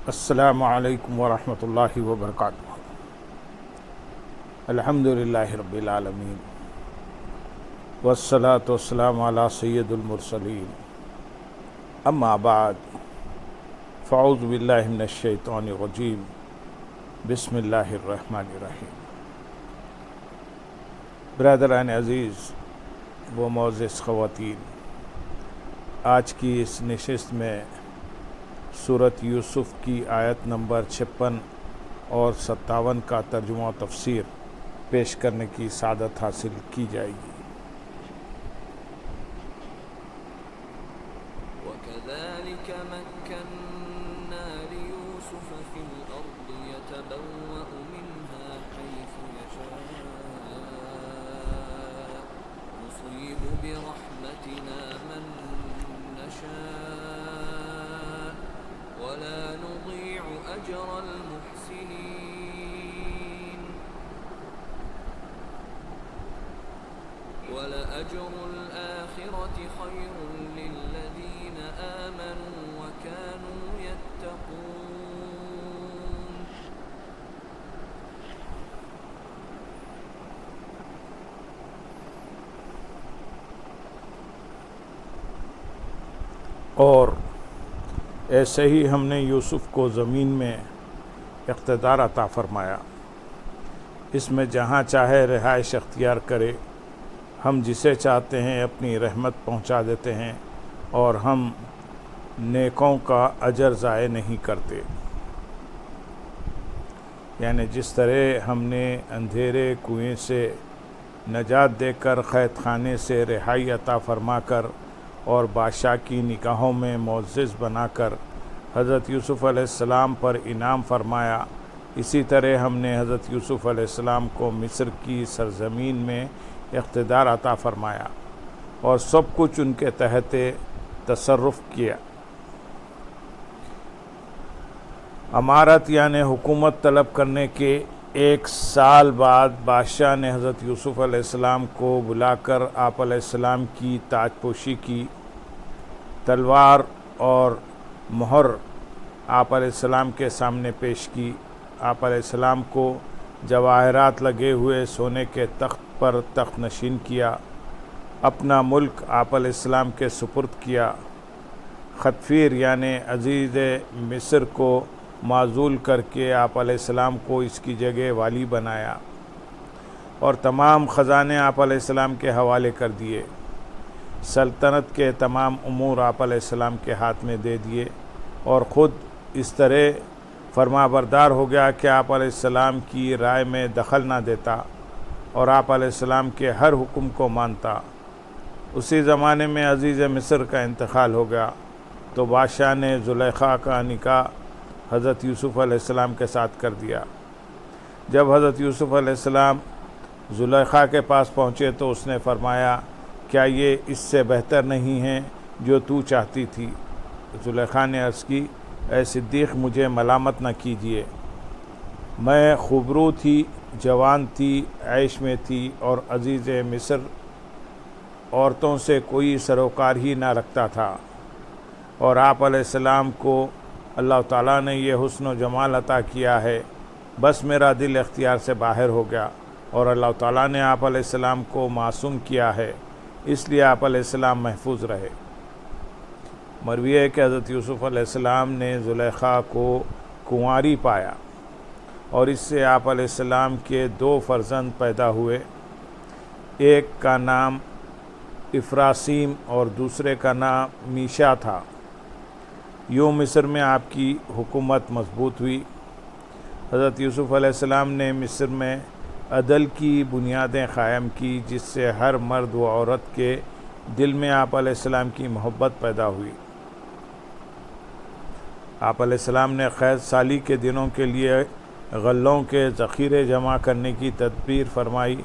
السلام علیکم ورحمۃ اللہ وبرکاتہ۔ الحمد للہ رب العالمین والصلاة والسلام علی سید المرسلین، اما بعد فاعوذ باللہ من الشیطان الرجیم، بسم اللہ الرحمن الرحیم۔ برادران عزیز و معزز خواتین، آج کی اس نشست میں سورۃ یوسف کی آیت نمبر 56 اور 57 کا ترجمہ و تفسیر پیش کرنے کی سعادت حاصل کی جائے گی۔ وَكَذَلِكَ مَكَّنَّا لِيُوسُفَ فِي الْأَرْضِ يَتَبَوَّأُ مِنْهَا حَيْثُ يَشَاءُ نُصِيبُ بِرَحْمَتِنَا مَن نَّشَاءُ وَلَا نُضِيعُ أَجْرَ الْمُحْسِنِينَ وَلَأَجْرُ الْآخِرَةِ خَيْرٌ لِّلَّذِينَ آمَنُوا وَكَانُوا يَتَّقُونَ۔ اور ایسے ہی ہم نے یوسف کو زمین میں اقتدار عطا فرمایا، اس میں جہاں چاہے رہائش اختیار کرے، ہم جسے چاہتے ہیں اپنی رحمت پہنچا دیتے ہیں، اور ہم نیکوں کا اجر ضائع نہیں کرتے۔ یعنی جس طرح ہم نے اندھیرے کنویں سے نجات دے کر قید خانے سے رہائی عطا فرما کر اور بادشاہ کی نگاہوں میں معزز بنا کر حضرت یوسف علیہ السلام پر انعام فرمایا، اسی طرح ہم نے حضرت یوسف علیہ السلام کو مصر کی سرزمین میں اقتدار عطا فرمایا اور سب کچھ ان کے تحت تصرف کیا۔ امارت یعنی حکومت طلب کرنے کے 1 سال بعد بادشاہ نے حضرت یوسف علیہ السلام کو بلا کر آپ علیہ السلام کی تاج پوشی کی، تلوار اور مہر آپ علیہ السلام کے سامنے پیش کی۔ آپ علیہ السلام کو جواہرات لگے ہوئے سونے کے تخت پر تخت نشین کیا، اپنا ملک آپ علیہ السلام کے سپرد کیا۔ خطفیر یعنی عزیز مصر کو معزول کر کے آپ علیہ السلام کو اس کی جگہ والی بنایا اور تمام خزانے آپ علیہ السلام کے حوالے کر دیے۔ سلطنت کے تمام امور آپ علیہ السلام کے ہاتھ میں دے دیے اور خود اس طرح فرما بردار ہو گیا کہ آپ علیہ السلام کی رائے میں دخل نہ دیتا اور آپ علیہ السلام کے ہر حکم کو مانتا۔ اسی زمانے میں عزیز مصر کا انتقال ہو گیا تو بادشاہ نے زلیخا کا نکاح حضرت یوسف علیہ السلام کے ساتھ کر دیا۔ جب حضرت یوسف علیہ السلام زلیخا کے پاس پہنچے تو اس نے فرمایا، کیا یہ اس سے بہتر نہیں ہے جو تو چاہتی تھی؟ زلیخا نے عرض کی، اے صدیق مجھے ملامت نہ کیجیے، میں خوبرو تھی، جوان تھی، عیش میں تھی اور عزیز مصر عورتوں سے کوئی سروکار ہی نہ رکھتا تھا، اور آپ علیہ السلام کو اللہ تعالیٰ نے یہ حسن و جمال عطا کیا ہے، بس میرا دل اختیار سے باہر ہو گیا اور اللہ تعالیٰ نے آپ علیہ السلام کو معصوم کیا ہے، اس لیے آپ علیہ السلام محفوظ رہے۔ مروی ہے کہ حضرت یوسف علیہ السلام نے زلیخا کو کنواری پایا اور اس سے آپ علیہ السلام کے 2 فرزند پیدا ہوئے، ایک کا نام افراسیم اور دوسرے کا نام میشا تھا۔ یوں مصر میں آپ کی حکومت مضبوط ہوئی۔ حضرت یوسف علیہ السلام نے مصر میں عدل کی بنیادیں قائم کی، جس سے ہر مرد و عورت کے دل میں آپ علیہ السلام کی محبت پیدا ہوئی۔ آپ علیہ السلام نے قید سالی کے دنوں کے لیے غلوں کے ذخیرے جمع کرنے کی تدبیر فرمائی،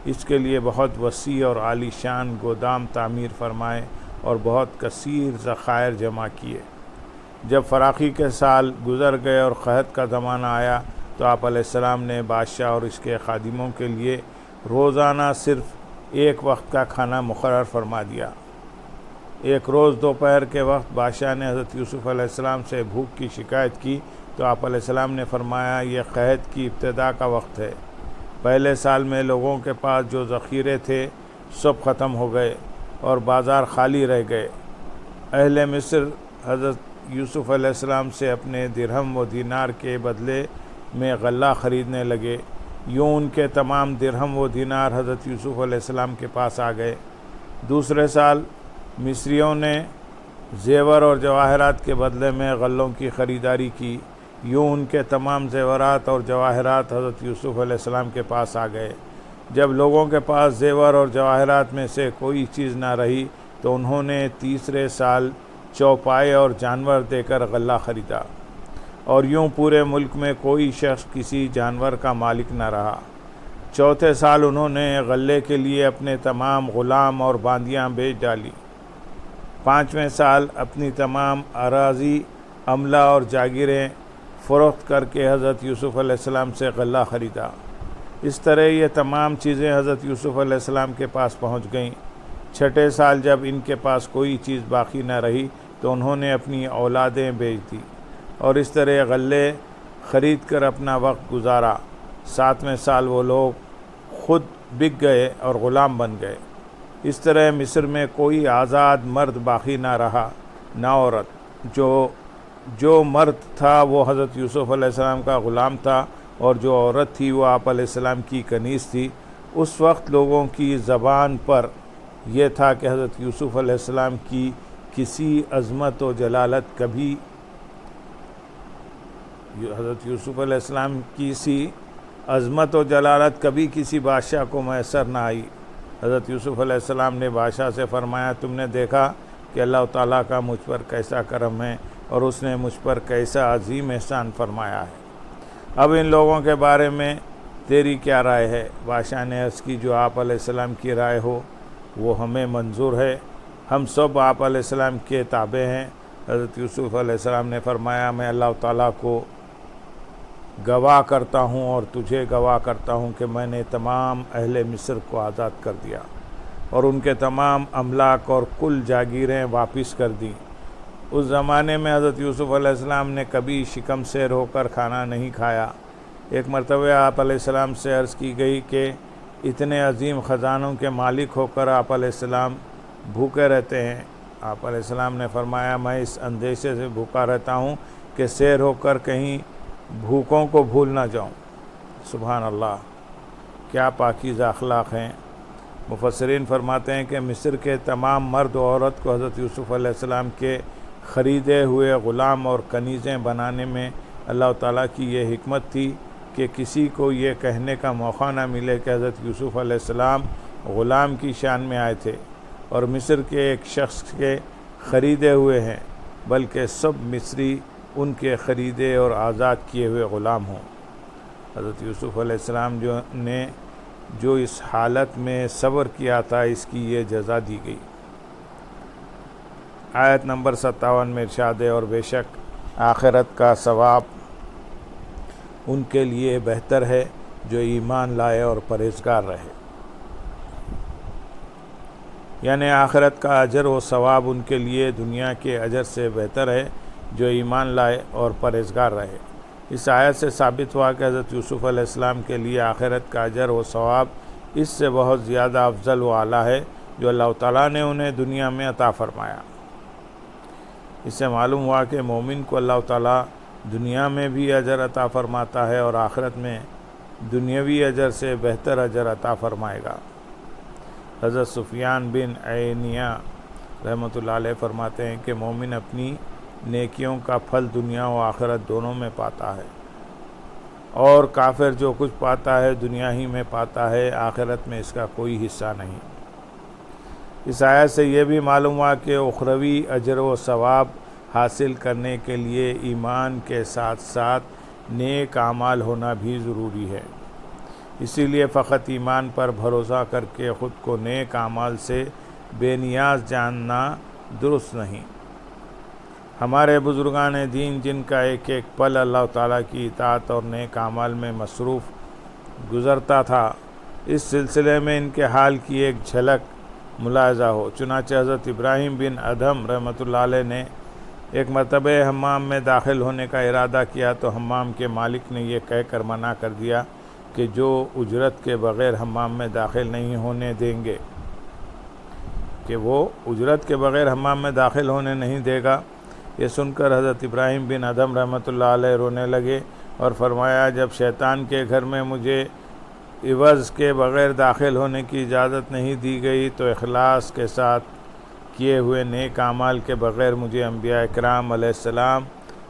اس کے لیے بہت وسیع اور عالی شان گودام تعمیر فرمائے اور بہت کثیر ذخائر جمع کیے۔ جب فراخی کے سال گزر گئے اور قحط کا زمانہ آیا تو آپ علیہ السلام نے بادشاہ اور اس کے خادموں کے لیے روزانہ صرف 1 وقت کا کھانا مقرر فرما دیا۔ ایک روز دوپہر کے وقت بادشاہ نے حضرت یوسف علیہ السلام سے بھوک کی شکایت کی تو آپ علیہ السلام نے فرمایا یہ قحط کی ابتدا کا وقت ہے، پہلے سال میں لوگوں کے پاس جو ذخیرے تھے سب ختم ہو گئے اور بازار خالی رہ گئے۔ اہل مصر حضرت یوسف علیہ السلام سے اپنے درہم و دینار کے بدلے میں غلہ خریدنے لگے، یوں ان کے تمام درہم و دینار حضرت یوسف علیہ السلام کے پاس آ گئے۔ دوسرے سال مصریوں نے زیور اور جواہرات کے بدلے میں غلوں کی خریداری کی، یوں ان کے تمام زیورات اور جواہرات حضرت یوسف علیہ السلام کے پاس آ گئے۔ جب لوگوں کے پاس زیور اور جواہرات میں سے کوئی چیز نہ رہی تو انہوں نے تیسرے سال چوپائے اور جانور دے کر غلہ خریدا، اور یوں پورے ملک میں کوئی شخص کسی جانور کا مالک نہ رہا۔ چوتھے سال انہوں نے غلے کے لیے اپنے تمام غلام اور باندیاں بیچ ڈالی۔ پانچویں سال اپنی تمام اراضی، عملہ اور جاگیریں فروخت کر کے حضرت یوسف علیہ السلام سے غلہ خریدا۔ اس طرح یہ تمام چیزیں حضرت یوسف علیہ السلام کے پاس پہنچ گئیں۔ چھٹے سال جب ان کے پاس کوئی چیز باقی نہ رہی تو انہوں نے اپنی اولادیں بیچ دی اور اس طرح غلے خرید کر اپنا وقت گزارا۔ ساتویں سال وہ لوگ خود بک گئے اور غلام بن گئے۔ اس طرح مصر میں کوئی آزاد مرد باقی نہ رہا، نہ عورت۔ جو مرد تھا وہ حضرت یوسف علیہ السلام کا غلام تھا، اور جو عورت تھی وہ آپ علیہ السلام کی کنیز تھی۔ اس وقت لوگوں کی زبان پر یہ تھا کہ حضرت یوسف علیہ السلام کی کسی عظمت و جلالت کبھی کسی بادشاہ کو میسر نہ آئی۔ حضرت یوسف علیہ السلام نے بادشاہ سے فرمایا تم نے دیکھا کہ اللہ تعالیٰ کا مجھ پر کیسا کرم ہے اور اس نے مجھ پر کیسا عظیم احسان فرمایا ہے۔ اب ان لوگوں کے بارے میں تیری کیا رائے ہے؟ بادشاہ نے عرض کی جو آپ علیہ السلام کی رائے ہو وہ ہمیں منظور ہے، ہم سب آپ علیہ السلام کے تابع ہیں۔ حضرت یوسف علیہ السلام نے فرمایا میں اللہ تعالیٰ کو گواہ کرتا ہوں اور تجھے گواہ کرتا ہوں کہ میں نے تمام اہل مصر کو آزاد کر دیا اور ان کے تمام املاک اور کل جاگیریں واپس کر دیں۔ اس زمانے میں حضرت یوسف علیہ السلام نے کبھی شکم سیر ہو کر کھانا نہیں کھایا۔ ایک مرتبہ آپ علیہ السلام سے عرض کی گئی کہ اتنے عظیم خزانوں کے مالک ہو کر آپ علیہ السلام بھوکے رہتے ہیں۔ آپ علیہ السلام نے فرمایا میں اس اندیشے سے بھوکا رہتا ہوں کہ سیر ہو کر کہیں بھوکوں کو بھول نہ جاؤں۔ سبحان اللہ، کیا پاکیزہ اخلاق ہیں۔ مفسرین فرماتے ہیں کہ مصر کے تمام مرد و عورت کو حضرت یوسف علیہ السلام کے خریدے ہوئے غلام اور کنیزیں بنانے میں اللہ تعالیٰ کی یہ حکمت تھی کہ کسی کو یہ کہنے کا موقع نہ ملے کہ حضرت یوسف علیہ السلام غلام کی شان میں آئے تھے اور مصر کے ایک شخص کے خریدے ہوئے ہیں، بلکہ سب مصری ان کے خریدے اور آزاد کیے ہوئے غلام ہوں۔ حضرت یوسف علیہ السلام نے جو اس حالت میں صبر کیا تھا اس کی یہ جزا دی گئی۔ آیت نمبر 57 میں ارشاد ہے اور بے شک آخرت کا ثواب ان کے لیے بہتر ہے جو ایمان لائے اور پرہیزگار رہے، یعنی آخرت کا اجر و ثواب ان کے لیے دنیا کے اجر سے بہتر ہے جو ایمان لائے اور پرہیزگار رہے۔ اس آیت سے ثابت ہوا کہ حضرت یوسف علیہ السلام کے لیے آخرت کا اجر و ثواب اس سے بہت زیادہ افضل و اعلیٰ ہے جو اللہ تعالیٰ نے انہیں دنیا میں عطا فرمایا۔ اس سے معلوم ہوا کہ مومن کو اللہ تعالیٰ دنیا میں بھی اجر عطا فرماتا ہے اور آخرت میں دنیاوی اجر سے بہتر اجر عطا فرمائے گا۔ حضرت سفیان بن عینیہ رحمۃ اللہ علیہ فرماتے ہیں کہ مومن اپنی نیکیوں کا پھل دنیا و آخرت دونوں میں پاتا ہے، اور کافر جو کچھ پاتا ہے دنیا ہی میں پاتا ہے، آخرت میں اس کا کوئی حصہ نہیں۔ اس آیت سے یہ بھی معلوم ہوا کہ اخروی اجر و ثواب حاصل کرنے کے لیے ایمان کے ساتھ ساتھ نیک اعمال ہونا بھی ضروری ہے۔ اسی لیے فقط ایمان پر بھروسہ کر کے خود کو نیک اعمال سے بے نیاز جاننا درست نہیں۔ ہمارے بزرگان دین جن کا ایک ایک پل اللہ تعالیٰ کی اطاعت اور نیک اعمال میں مصروف گزرتا تھا، اس سلسلے میں ان کے حال کی ایک جھلک ملاحظہ ہو۔ چنانچہ حضرت ابراہیم بن ادھم رحمۃ اللہ علیہ نے ایک مرتبہ حمام میں داخل ہونے کا ارادہ کیا تو حمام کے مالک نے یہ کہہ کر منع کر دیا کہ جو اجرت کے بغیر حمام میں داخل نہیں ہونے دیں گے، کہ وہ اجرت کے بغیر حمام میں داخل ہونے نہیں دے گا۔ یہ سن کر حضرت ابراہیم بن ادھم رحمۃ اللہ علیہ رونے لگے اور فرمایا، جب شیطان کے گھر میں مجھے عوض کے بغیر داخل ہونے کی اجازت نہیں دی گئی تو اخلاص کے ساتھ کیے ہوئے نیک اعمال کے بغیر مجھے انبیاء اکرام علیہ السلام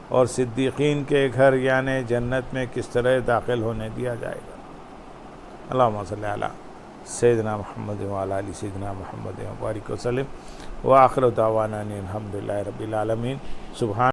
اور صدیقین کے گھر یعنی جنت میں کس طرح داخل ہونے دیا جائے گا۔ اللہم صلی علی سیدنا محمد وعلی آل سیدنا محمد وبارک وسلم وآخر دعوانا ان الحمدللہ رب العالمین۔ سبحان